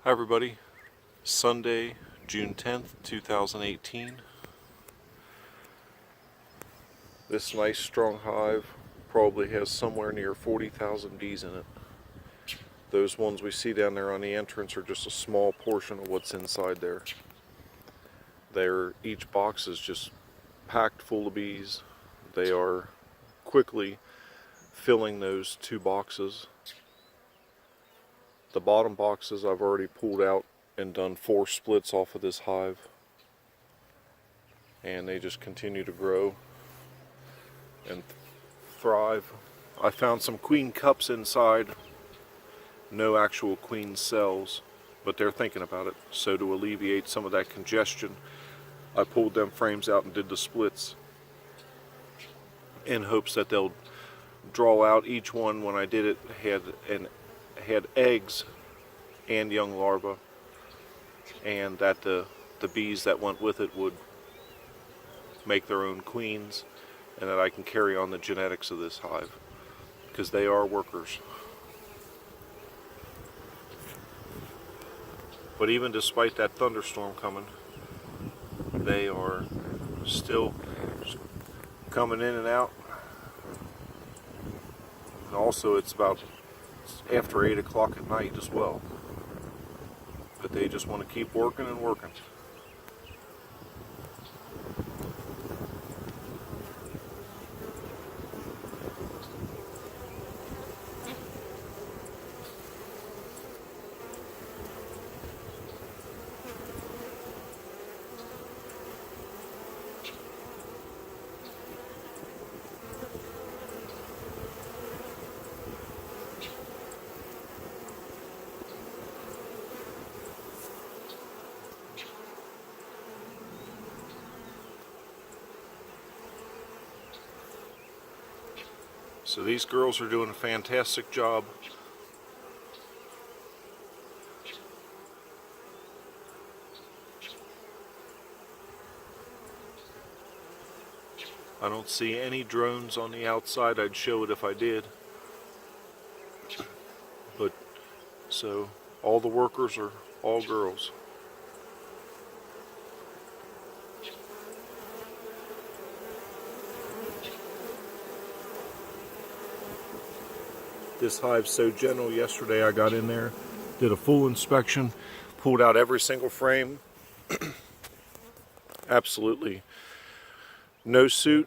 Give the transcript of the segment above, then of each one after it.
Hi everybody, Sunday, June 10th, 2018. This nice strong hive probably has somewhere near 40,000 bees in it. Those ones we see down there on the entrance are just a small portion of what's inside there. Each box is just packed full of bees. They are quickly filling those two boxes. The bottom boxes I've already pulled out and done 4 splits off of this hive, and they just continue to grow and thrive. I found some queen cups inside, no actual queen cells, but they're thinking about it. So to alleviate some of that congestion, I pulled them frames out and did the splits in hopes that they'll draw out. Each one, when I did it, had eggs and young larvae, and that the bees that went with it would make their own queens, and that I can carry on the genetics of this hive, because they are workers. But even despite that thunderstorm coming, they are still coming in and out. And also it's after 8 o'clock at night as well. But they just want to keep working and working. So these girls are doing a fantastic job. I don't see any drones on the outside. I'd show it if I did. But so all the workers are all girls. This hive's so gentle. Yesterday I got in there, did a full inspection, pulled out every single frame. Absolutely no suit,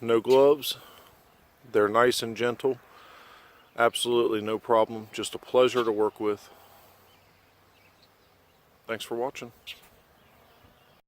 no gloves. They're nice and gentle. Absolutely no problem. Just a pleasure to work with. Thanks for watching.